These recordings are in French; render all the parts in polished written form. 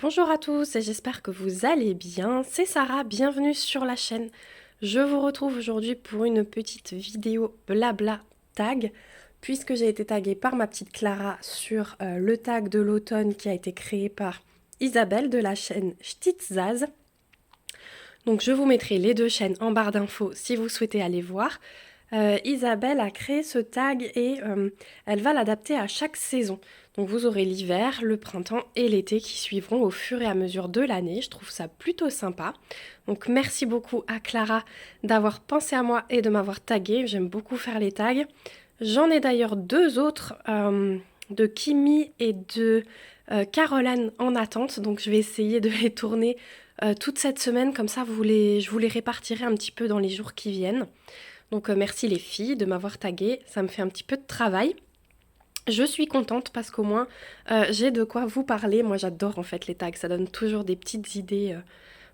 Bonjour à tous et j'espère que vous allez bien. C'est Sarah, bienvenue sur la chaîne. Je vous retrouve aujourd'hui pour une petite vidéo blabla tag, puisque j'ai été taguée par ma petite Clara sur le tag de l'automne qui a été créé par Isabelle de la chaîne Stitzaz. Donc je vous mettrai les deux chaînes en barre d'infos si vous souhaitez aller voir. Isabelle a créé ce tag et elle va l'adapter à chaque saison. Donc vous aurez l'hiver, le printemps et l'été qui suivront au fur et à mesure de l'année. Je trouve ça plutôt sympa. Donc merci beaucoup à Clara d'avoir pensé à moi et de m'avoir tagué. J'aime beaucoup faire les tags. J'en ai d'ailleurs deux autres de Kimi et de Caroline en attente. Donc je vais essayer de les tourner toute cette semaine. Comme ça, je vous les répartirai un petit peu dans les jours qui viennent. Donc merci les filles de m'avoir tagué, ça me fait un petit peu de travail. Je suis contente parce qu'au moins j'ai de quoi vous parler. Moi j'adore en fait les tags, ça donne toujours des petites idées.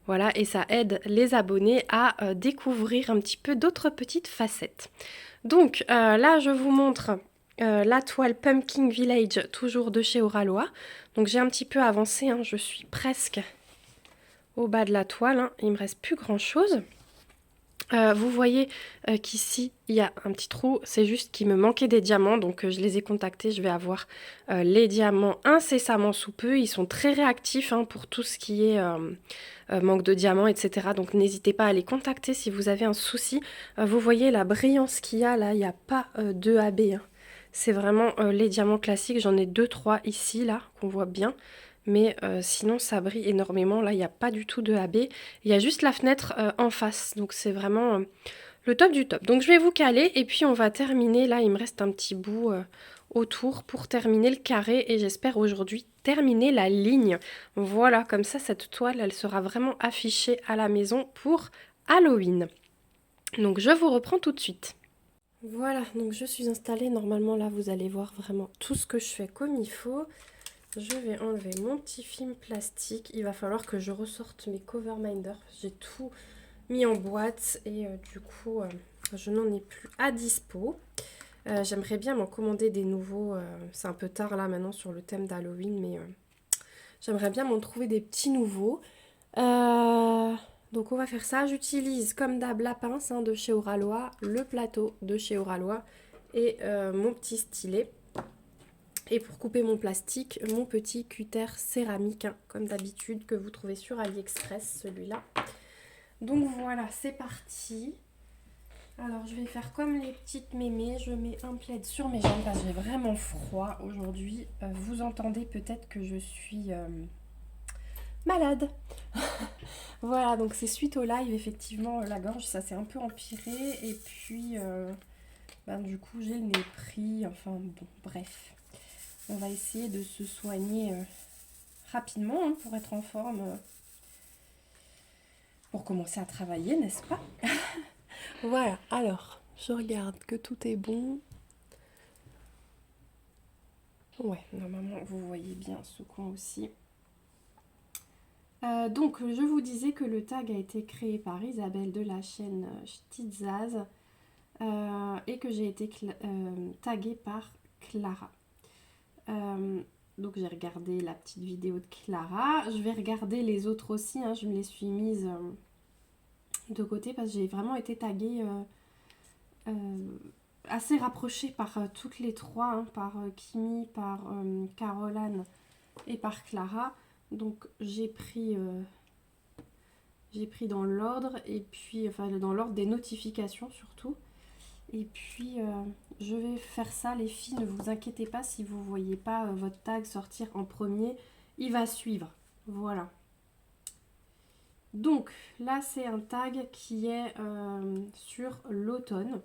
Voilà, et ça aide les abonnés à découvrir un petit peu d'autres petites facettes. Donc là je vous montre la toile Pumpkin Village, toujours de chez Oralois. Donc j'ai un petit peu avancé, hein, je suis presque au bas de la toile, hein, il me reste plus grand chose. Vous voyez qu'ici il y a un petit trou, c'est juste qu'il me manquait des diamants, donc je les ai contactés, je vais avoir les diamants incessamment sous peu. Ils sont très réactifs hein, pour tout ce qui est manque de diamants, etc. Donc n'hésitez pas à les contacter si vous avez un souci. Vous voyez la brillance qu'il y a là, il n'y a pas de AB. Hein. C'est vraiment les diamants classiques, j'en ai 2-3 ici là, qu'on voit bien. Mais sinon ça brille énormément, là il n'y a pas du tout de AB. Il y a juste la fenêtre en face, donc c'est vraiment le top du top. Donc je vais vous caler et puis on va terminer, là il me reste un petit bout autour pour terminer le carré et j'espère aujourd'hui terminer la ligne. Voilà, comme ça cette toile elle sera vraiment affichée à la maison pour Halloween. Donc je vous reprends tout de suite. Voilà, donc je suis installée, normalement là vous allez voir vraiment tout ce que je fais comme il faut. Je vais enlever mon petit film plastique. Il va falloir que je ressorte mes cover minders. J'ai tout mis en boîte et du coup, je n'en ai plus à dispo. J'aimerais bien m'en commander des nouveaux. C'est un peu tard là maintenant sur le thème d'Halloween, mais j'aimerais bien m'en trouver des petits nouveaux. Donc on va faire ça. J'utilise comme d'hab la pince hein, de chez Oralois, le plateau de chez Oralois et mon petit stylet. Et pour couper mon plastique, mon petit cutter céramique, hein, comme d'habitude, que vous trouvez sur AliExpress, celui-là. Donc voilà, c'est parti. Alors je vais faire comme les petites mémés, je mets un plaid sur mes jambes parce que j'ai vraiment froid aujourd'hui. Vous entendez peut-être que je suis malade. Voilà, donc c'est suite au live, effectivement, la gorge, ça s'est un peu empiré. Et puis, du coup, j'ai le nez pris, enfin bon, bref. On va essayer de se soigner rapidement hein, pour être en forme, pour commencer à travailler, n'est-ce pas? Voilà, alors, je regarde que tout est bon. Ouais, normalement, vous voyez bien ce coin aussi. Donc, je vous disais que le tag a été créé par Isabelle de la chaîne Stitzaz et que j'ai été taguée par Clara. Donc j'ai regardé la petite vidéo de Clara. Je vais regarder les autres aussi. Hein. Je me les suis mises de côté parce que j'ai vraiment été taguée assez rapprochée par toutes les trois. Hein, par Kimi, par Caroline et par Clara. Donc j'ai pris dans l'ordre et puis enfin dans l'ordre des notifications surtout. Et puis, je vais faire ça, les filles. Ne vous inquiétez pas si vous ne voyez pas votre tag sortir en premier. Il va suivre. Voilà. Donc, là, c'est un tag qui est sur l'automne.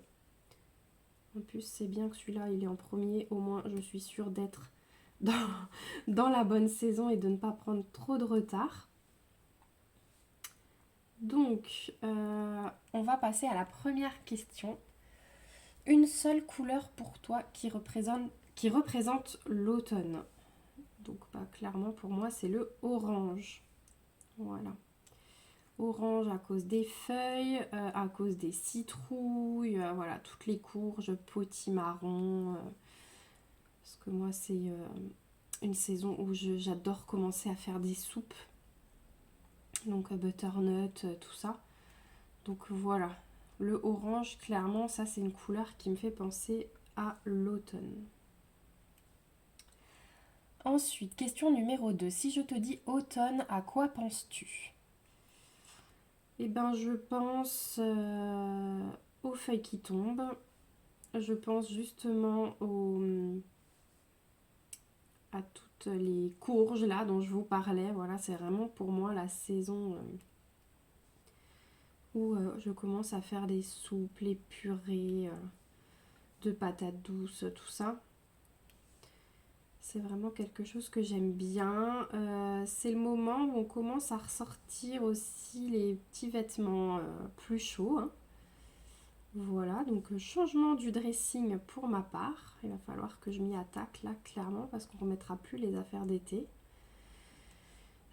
En plus, c'est bien que celui-là, il est en premier. Au moins, je suis sûre d'être dans la bonne saison et de ne pas prendre trop de retard. Donc, on va passer à la première question. Une seule couleur pour toi qui représente l'automne. Donc clairement pour moi c'est le orange. Voilà. Orange à cause des feuilles, à cause des citrouilles, voilà, toutes les courges, potimarron. Parce que moi c'est une saison où j'adore commencer à faire des soupes. Donc butternut, tout ça. Donc voilà, le orange, clairement, ça c'est une couleur qui me fait penser à l'automne. Ensuite, question numéro 2. Si je te dis automne, à quoi penses-tu? Eh ben, je pense aux feuilles qui tombent. Je pense justement à toutes les courges là dont je vous parlais. Voilà, c'est vraiment pour moi la saison où je commence à faire des soupes, les purées de patates douces, tout ça. C'est vraiment quelque chose que j'aime bien. C'est le moment où on commence à ressortir aussi les petits vêtements plus chauds, hein. Voilà, donc changement du dressing pour ma part. Il va falloir que je m'y attaque là, clairement, parce qu'on ne remettra plus les affaires d'été.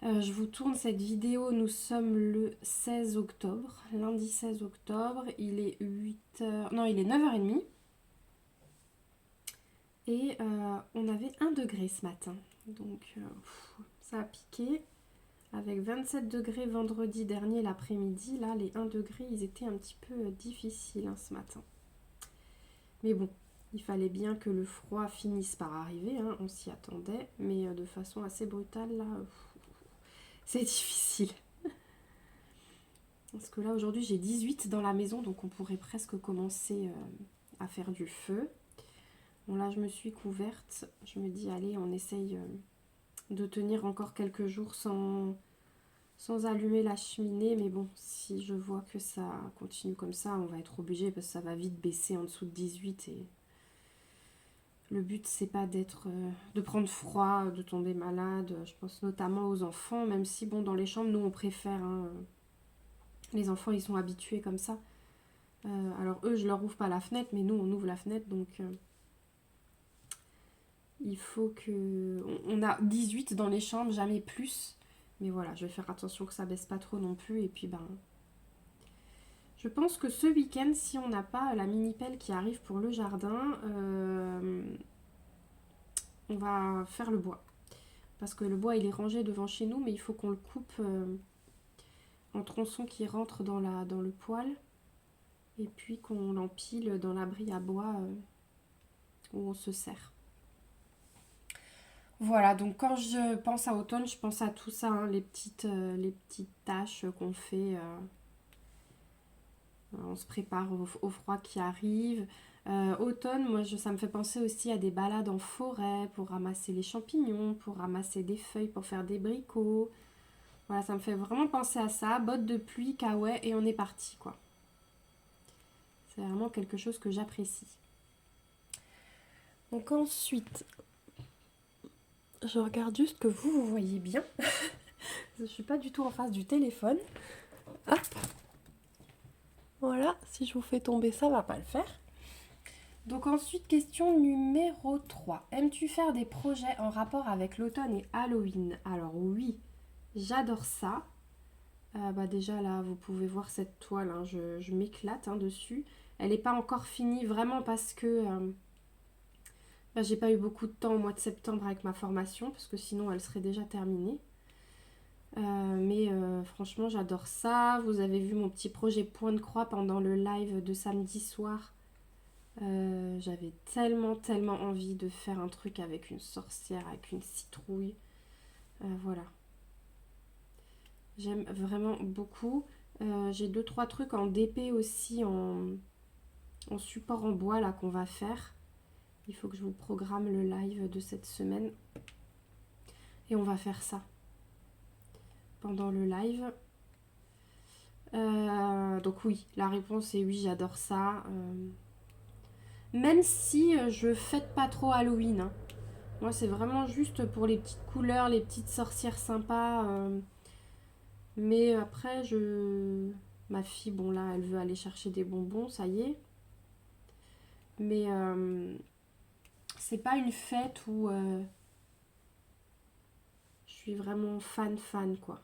Je vous tourne cette vidéo, nous sommes le 16 octobre, lundi 16 octobre, il est 8h, non il est 9h30. Et on avait 1 degré ce matin, donc ça a piqué. Avec 27 degrés vendredi dernier l'après-midi, là les 1 degré ils étaient un petit peu difficiles hein, ce matin. Mais bon, il fallait bien que le froid finisse par arriver, hein, on s'y attendait, mais de façon assez brutale là, c'est difficile. Parce que là aujourd'hui j'ai 18 dans la maison, donc on pourrait presque commencer à faire du feu. Bon là je me suis couverte, je me dis allez on essaye de tenir encore quelques jours sans allumer la cheminée, mais bon si je vois que ça continue comme ça on va être obligé parce que ça va vite baisser en dessous de 18 et le but c'est pas de prendre froid, de tomber malade, je pense notamment aux enfants, même si bon dans les chambres nous on préfère, hein, les enfants ils sont habitués comme ça. Alors eux je leur ouvre pas la fenêtre mais nous on ouvre la fenêtre donc il faut que... On a 18 dans les chambres, jamais plus. Mais voilà, je vais faire attention que ça baisse pas trop non plus. Et puis ben... Je pense que ce week-end, si on n'a pas la mini-pelle qui arrive pour le jardin, on va faire le bois. Parce que le bois il est rangé devant chez nous, mais il faut qu'on le coupe en tronçons qui rentrent dans le poêle. Et puis qu'on l'empile dans l'abri à bois où on se sert. Voilà, donc quand je pense à automne, je pense à tout ça, hein, les petites tâches qu'on fait. On se prépare au froid qui arrive. Automne, moi, ça me fait penser aussi à des balades en forêt pour ramasser les champignons, pour ramasser des feuilles, pour faire des bricots. Voilà, ça me fait vraiment penser à ça. Bottes de pluie, caouet et on est parti, quoi. C'est vraiment quelque chose que j'apprécie. Donc ensuite, je regarde juste que vous voyez bien. Je suis pas du tout en face du téléphone. Hop. Voilà, si je vous fais tomber ça, va pas le faire. Donc ensuite, question numéro 3. Aimes-tu faire des projets en rapport avec l'automne et Halloween? Alors oui, j'adore ça. Déjà là, vous pouvez voir cette toile, hein, je m'éclate hein, dessus. Elle n'est pas encore finie vraiment parce que j'ai pas eu beaucoup de temps au mois de septembre avec ma formation, parce que sinon elle serait déjà terminée. Mais franchement, j'adore ça. Vous avez vu mon petit projet point de croix pendant le live de samedi soir. J'avais tellement envie de faire un truc avec une sorcière, avec une citrouille. Voilà. J'aime vraiment beaucoup. J'ai 2-3 trucs en DP aussi, en support en bois là qu'on va faire. Il faut que je vous programme le live de cette semaine. Et on va faire ça pendant le live. Donc oui, la réponse est oui, j'adore ça. Même si je fête pas trop Halloween, hein. Moi, c'est vraiment juste pour les petites couleurs, les petites sorcières sympas. Mais après, ma fille, bon là, elle veut aller chercher des bonbons, ça y est. Mais c'est pas une fête où je suis vraiment fan, quoi.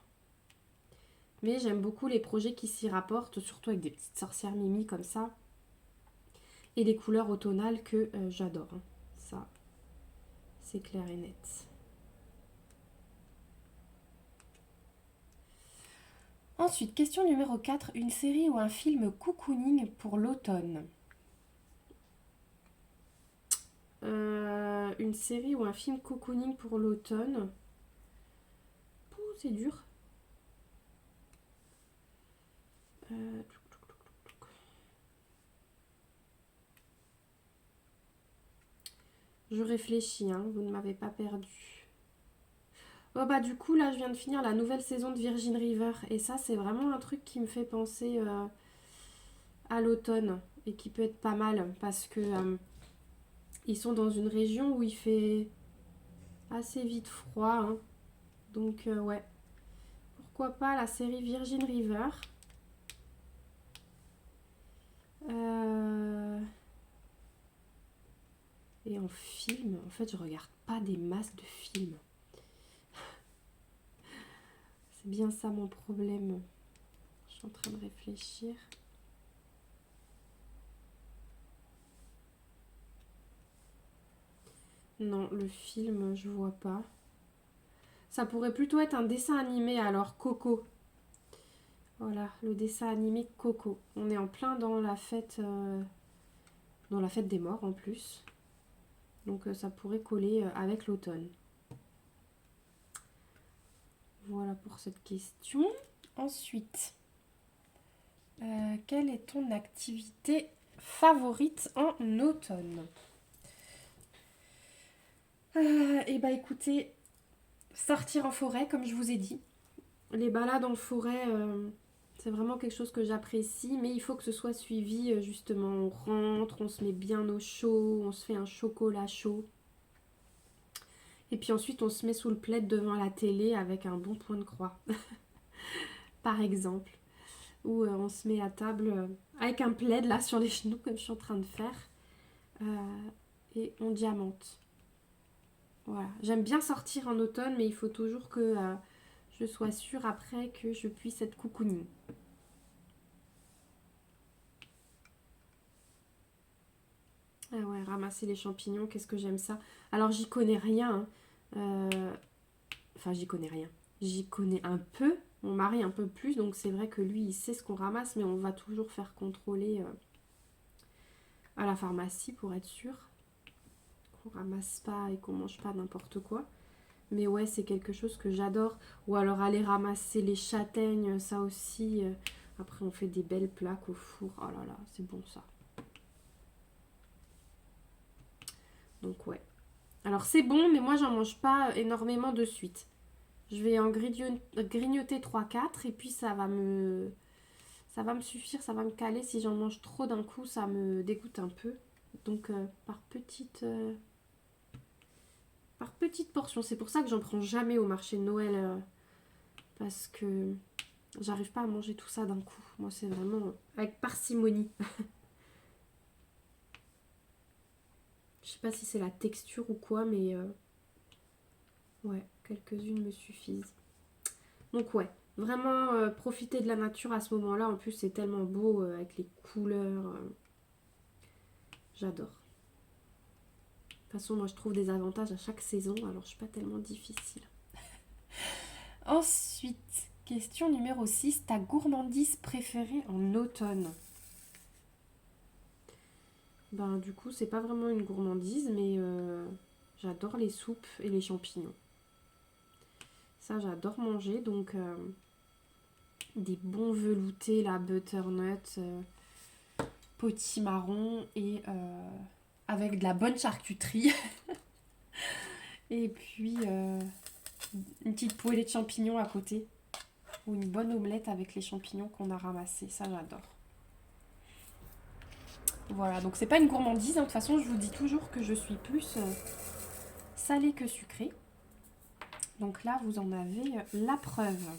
Mais j'aime beaucoup les projets qui s'y rapportent, surtout avec des petites sorcières mimi comme ça. Et les couleurs automnales que j'adore, hein. Ça, c'est clair et net. Ensuite, question numéro 4, une série ou un film cocooning pour l'automne. Une série ou un film cocooning pour l'automne. C'est dur. Je réfléchis, hein, vous ne m'avez pas perdu. Oh bah du coup là je viens de finir la nouvelle saison de Virgin River et ça c'est vraiment un truc qui me fait penser à l'automne et qui peut être pas mal parce que ils sont dans une région où il fait assez vite froid, hein. Donc ouais, pourquoi pas la série Virgin River. Et en film, en fait je regarde pas des masses de films. C'est bien ça mon problème. Je suis en train de réfléchir. Non, le film, je vois pas. Ça pourrait plutôt être un dessin animé, alors Coco. Voilà, le dessin animé Coco. On est en plein dans la fête des morts en plus. Donc ça pourrait coller avec l'automne. Voilà pour cette question. Ensuite, quelle est ton activité favorite en automne? Eh bah écoutez, sortir en forêt, comme je vous ai dit. Les balades en forêt, c'est vraiment quelque chose que j'apprécie, mais il faut que ce soit suivi, justement. On rentre, on se met bien au chaud, on se fait un chocolat chaud. Et puis ensuite, on se met sous le plaid devant la télé avec un bon point de croix, par exemple. Ou on se met à table avec un plaid là sur les genoux, comme je suis en train de faire. Et on diamante. Voilà. J'aime bien sortir en automne, mais il faut toujours que je sois sûre après que je puisse être cocooning. Ah ouais, ramasser les champignons, qu'est-ce que j'aime ça. Alors j'y connais rien, hein. Enfin j'y connais rien. J'y connais un peu, mon mari un peu plus, donc c'est vrai que lui il sait ce qu'on ramasse, mais on va toujours faire contrôler à la pharmacie pour être sûr qu'on ramasse pas et qu'on mange pas n'importe quoi. Mais ouais, c'est quelque chose que j'adore. Ou alors aller ramasser les châtaignes, ça aussi. Après on fait des belles plaques au four. Oh là là, c'est bon ça. Donc ouais. Alors c'est bon, mais moi j'en mange pas énormément de suite. Je vais en grignoter 3-4 et puis ça va me suffire, ça va me caler. Si j'en mange trop d'un coup, ça me dégoûte un peu. Donc par petite portion. C'est pour ça que j'en prends jamais au marché de Noël parce que j'arrive pas à manger tout ça d'un coup. Moi c'est vraiment avec parcimonie. Je sais pas si c'est la texture ou quoi, mais ouais, quelques-unes me suffisent. Donc ouais, vraiment profiter de la nature à ce moment-là. En plus, c'est tellement beau avec les couleurs. J'adore. De toute façon, moi, je trouve des avantages à chaque saison, alors je suis pas tellement difficile. Ensuite, question numéro 6. Ta gourmandise préférée en automne? Ben, du coup, c'est pas vraiment une gourmandise, mais j'adore les soupes et les champignons. Ça, j'adore manger, donc des bons veloutés, la butternut, potimarron et avec de la bonne charcuterie. Et puis une petite poêlée de champignons à côté. Ou une bonne omelette avec les champignons qu'on a ramassés. Ça, j'adore. Voilà, donc c'est pas une gourmandise. Hein. De toute façon, je vous dis toujours que je suis plus salée que sucrée. Donc là, vous en avez la preuve.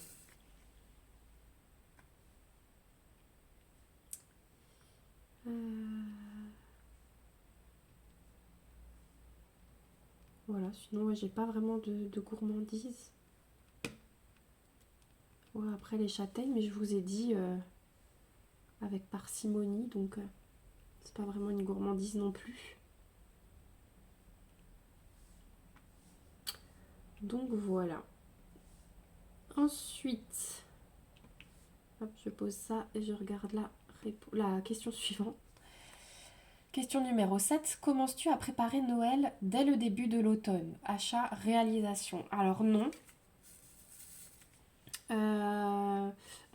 Voilà, sinon ouais, j'ai pas vraiment de gourmandise. Ouais, après les châtaignes, mais je vous ai dit avec parcimonie, donc c'est pas vraiment une gourmandise non plus. Donc voilà. Ensuite, Hop, je pose ça et je regarde la question suivante. Question numéro 7. Commences-tu à préparer Noël dès le début de l'automne? Achat, réalisation. Alors non.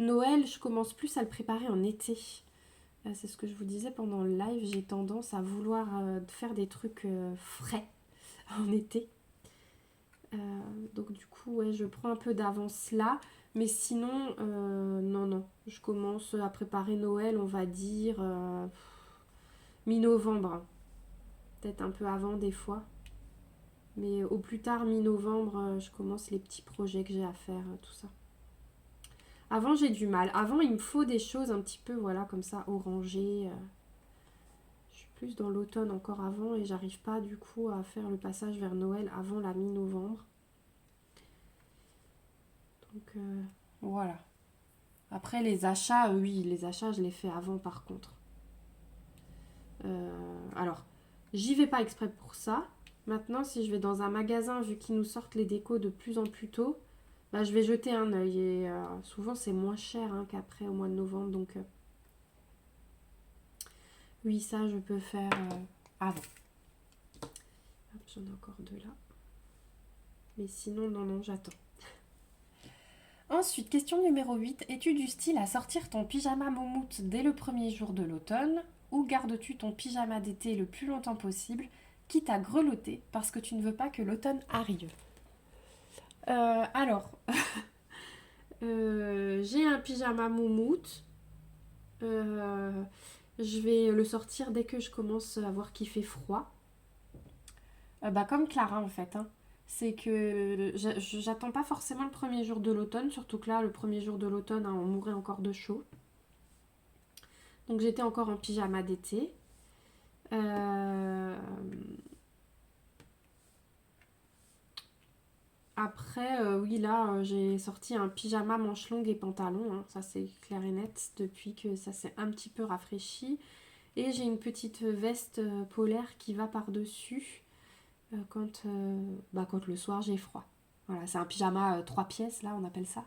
Noël, je commence plus à le préparer en été. C'est ce que je vous disais pendant le live. J'ai tendance à vouloir faire des trucs frais en été. Donc du coup, ouais, je prends un peu d'avance là. Mais sinon, non. Je commence à préparer Noël, on va dire, mi-novembre. Peut-être un peu avant des fois. Mais au plus tard, mi-novembre, je commence les petits projets que j'ai à faire, tout ça. Avant, j'ai du mal. Avant, il me faut des choses un petit peu, voilà, comme ça, orangées. Je suis plus dans l'automne encore avant et j'arrive pas du coup à faire le passage vers Noël avant la mi-novembre. Donc, voilà. Après, les achats, oui, les achats, je les fais avant par contre. Alors, j'y vais pas exprès pour ça. Maintenant, si je vais dans un magasin, vu qu'ils nous sortent les décos de plus en plus tôt, bah, je vais jeter un œil. Et souvent, c'est moins cher hein, qu'après au mois de novembre. Donc, oui, ça, je peux faire avant. Hop, j'en ai encore deux là. Mais sinon, non, j'attends. Ensuite, question numéro 8. Es-tu du style à sortir ton pyjama moumoute dès le premier jour de l'automne ou gardes-tu ton pyjama d'été le plus longtemps possible, quitte à grelotter parce que tu ne veux pas que l'automne arrive? Alors, j'ai un pyjama moumoute. Je vais le sortir dès que je commence à voir qu'il fait froid. Comme Clara en fait. Hein. C'est que j'attends pas forcément le premier jour de l'automne, surtout que là, le premier jour de l'automne, hein, on mourait encore de chaud. Donc j'étais encore en pyjama d'été. Après, oui, là, j'ai sorti un pyjama manche longue et pantalon. Hein. Ça, c'est clair et net depuis que ça s'est un petit peu rafraîchi. Et j'ai une petite veste polaire qui va par-dessus quand le soir j'ai froid. Voilà, c'est un pyjama 3 pièces, là, on appelle ça.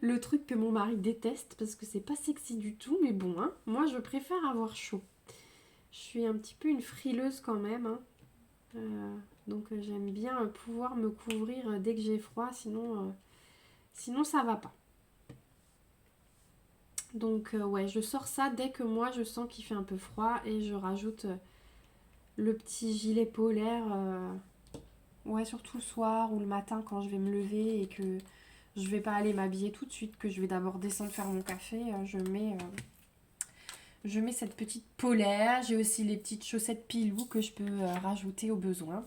Le truc que mon mari déteste parce que c'est pas sexy du tout, mais bon, hein, moi je préfère avoir chaud. Je suis un petit peu une frileuse quand même, hein. Donc j'aime bien pouvoir me couvrir dès que j'ai froid, sinon ça va pas. Donc ouais, je sors ça dès que moi je sens qu'il fait un peu froid et je rajoute le petit gilet polaire, ouais, surtout le soir ou le matin quand je vais me lever et que je vais pas aller m'habiller tout de suite, que je vais d'abord descendre faire mon café, je mets cette petite polaire. J'ai aussi les petites chaussettes pilou que je peux rajouter au besoin.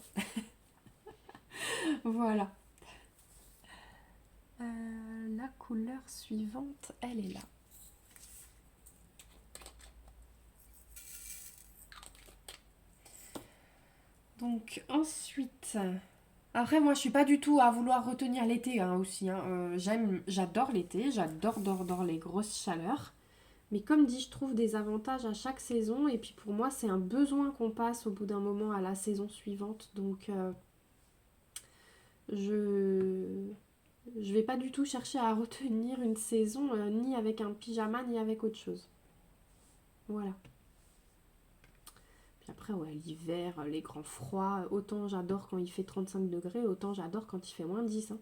Voilà. La couleur suivante, elle est là. Donc ensuite, après moi je suis pas du tout à vouloir retenir l'été hein, aussi. Hein. J'adore l'été, j'adore les grosses chaleurs. Mais comme dit, je trouve des avantages à chaque saison. Et puis pour moi, c'est un besoin qu'on passe au bout d'un moment à la saison suivante. Donc je vais pas du tout chercher à retenir une saison ni avec un pyjama ni avec autre chose. Voilà. Puis après, ouais, l'hiver, les grands froids, autant j'adore quand il fait 35 degrés, autant j'adore quand il fait moins 10. Hein.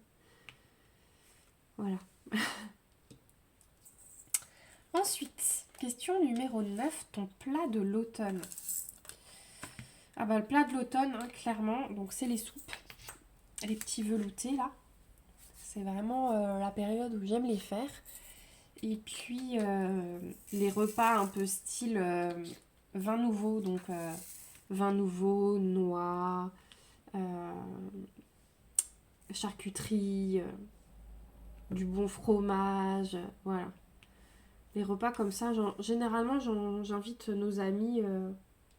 Voilà. Ensuite, question numéro 9, ton plat de l'automne. Ah bah le plat de l'automne, hein, clairement, donc c'est les soupes, les petits veloutés là. C'est vraiment la période où j'aime les faire. Et puis les repas un peu style vin nouveau, donc vin nouveau, noix, charcuterie, du bon fromage, voilà. Les repas comme ça, généralement j'invite nos amis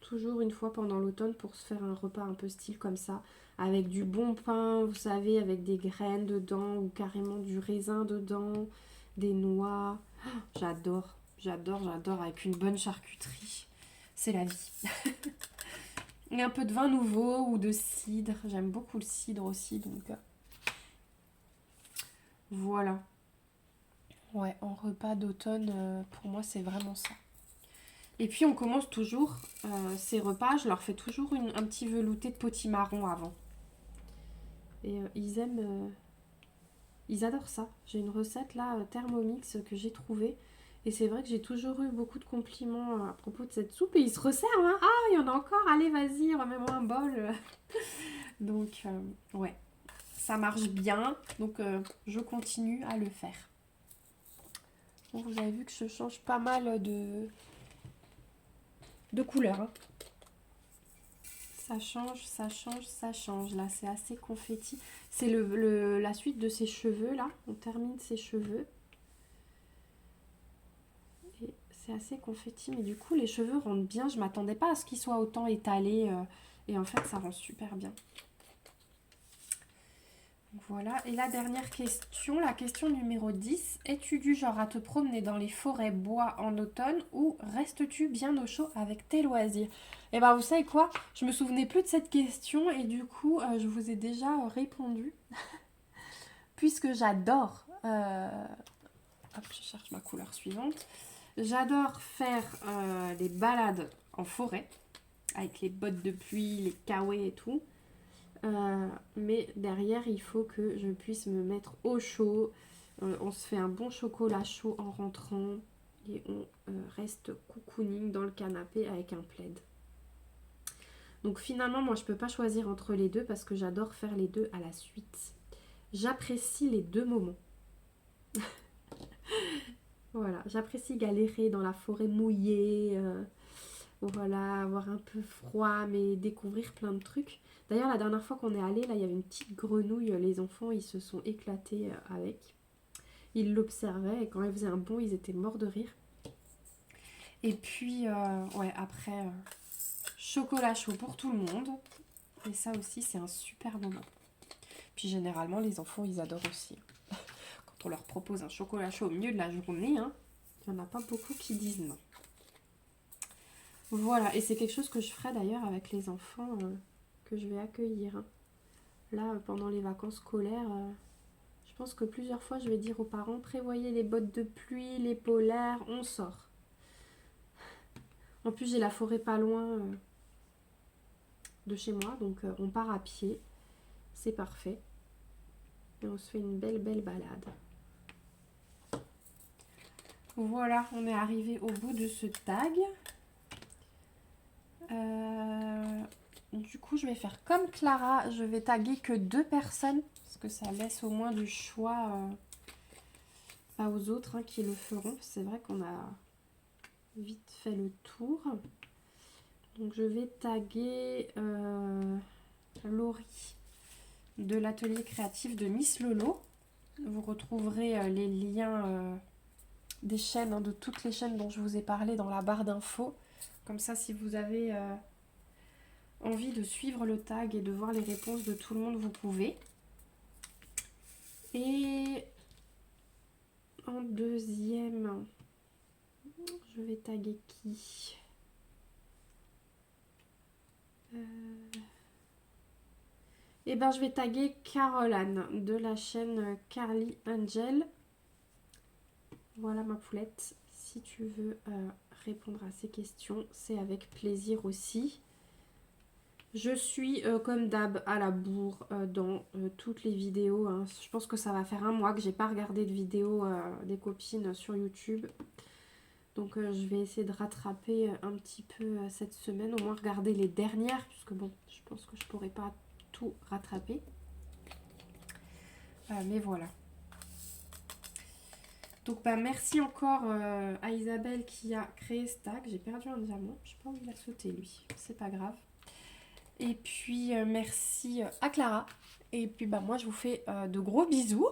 toujours une fois pendant l'automne pour se faire un repas un peu style comme ça, avec du bon pain, vous savez, avec des graines dedans ou carrément du raisin dedans, des noix. Oh, j'adore, avec une bonne charcuterie. C'est la vie. Et un peu de vin nouveau ou de cidre. J'aime beaucoup le cidre aussi, donc voilà. Ouais, en repas d'automne, pour moi, c'est vraiment ça. Et puis, on commence toujours ces repas. Je leur fais toujours un petit velouté de potimarron avant. Et ils aiment... ils adorent ça. J'ai une recette là, Thermomix, que j'ai trouvée. Et c'est vrai que j'ai toujours eu beaucoup de compliments à propos de cette soupe. Et ils se resservent, hein. Ah, il y en a encore. Allez, vas-y, remets-moi un bol. Donc, ouais, ça marche bien. Donc, je continue à le faire. Bon, vous avez vu que je change pas mal de couleur, hein. Ça change, ça change, ça change. Là, c'est assez confetti. C'est la suite de ses cheveux, là. On termine ses cheveux. Et c'est assez confetti, mais du coup, les cheveux rendent bien. Je m'attendais pas à ce qu'ils soient autant étalés. Et en fait, ça rend super bien. Donc voilà. Et la dernière question, la question numéro 10. Es-tu du genre à te promener dans les forêts bois en automne ou restes-tu bien au chaud avec tes loisirs? Et ben vous savez quoi? Je me souvenais plus de cette question et du coup je vous ai déjà répondu. Puisque j'adore... hop, je cherche ma couleur suivante. J'adore faire des balades en forêt avec les bottes de pluie, les kawaii et tout. Mais derrière, il faut que je puisse me mettre au chaud. On se fait un bon chocolat chaud en rentrant et on reste cocooning dans le canapé avec un plaid. Donc finalement, moi, je peux pas choisir entre les deux parce que j'adore faire les deux à la suite. J'apprécie les deux moments. Voilà, j'apprécie galérer dans la forêt mouillée, voilà, avoir un peu froid, mais découvrir plein de trucs. D'ailleurs, la dernière fois qu'on est allé, là, il y avait une petite grenouille. Les enfants, ils se sont éclatés avec. Ils l'observaient et quand elle faisait un bond, ils étaient morts de rire. Et puis, ouais, après, chocolat chaud pour tout le monde. Et ça aussi, c'est un super moment. Puis généralement, les enfants, ils adorent aussi. Quand on leur propose un chocolat chaud au milieu de la journée, hein, il n'y en a pas beaucoup qui disent non. Voilà, et c'est quelque chose que je ferai d'ailleurs avec les enfants que je vais accueillir. Hein. Là, pendant les vacances scolaires, je pense que plusieurs fois, je vais dire aux parents, prévoyez les bottes de pluie, les polaires, on sort. En plus, j'ai la forêt pas loin de chez moi, donc on part à pied. C'est parfait. Et on se fait une belle balade. Voilà, on est arrivé au bout de ce tag. Du coup, je vais faire comme Clara. Je vais taguer que 2 personnes. Parce que ça laisse au moins du choix aux autres qui le feront. C'est vrai qu'on a vite fait le tour. Donc, je vais taguer Laurie de l'atelier créatif de Miss Lolo. Vous retrouverez les liens des chaînes, de toutes les chaînes dont je vous ai parlé dans la barre d'infos. Comme ça, si vous avez envie de suivre le tag et de voir les réponses de tout le monde, vous pouvez. Et en deuxième, je vais taguer qui? Et ben je vais taguer Caroline de la chaîne Carly Angel. Voilà ma poulette. Si tu veux répondre à ces questions, c'est avec plaisir aussi. Je suis comme d'hab à la bourre dans toutes les vidéos. Hein. Je pense que ça va faire un mois que j'ai pas regardé de vidéo des copines sur YouTube. Donc je vais essayer de rattraper un petit peu cette semaine, au moins regarder les dernières, puisque bon, je pense que je pourrais pas tout rattraper. Mais voilà. Donc bah, merci encore à Isabelle qui a créé ce tag. J'ai perdu un diamant, je sais pas où il a sauté lui, c'est pas grave. Et puis merci à Clara. Et puis bah moi je vous fais de gros bisous.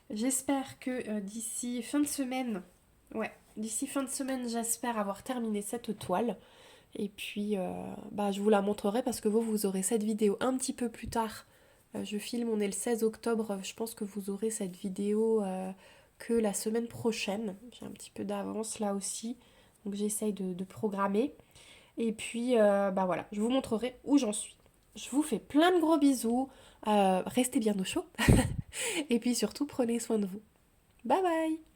J'espère que d'ici fin de semaine, d'ici fin de semaine, j'espère avoir terminé cette toile. Et puis je vous la montrerai parce que vous aurez cette vidéo un petit peu plus tard. Je filme, on est le 16 octobre, je pense que vous aurez cette vidéo que la semaine prochaine. J'ai un petit peu d'avance là aussi, donc j'essaye de programmer. Et puis voilà, je vous montrerai où j'en suis. Je vous fais plein de gros bisous, restez bien au chaud. Et puis surtout, prenez soin de vous. Bye bye!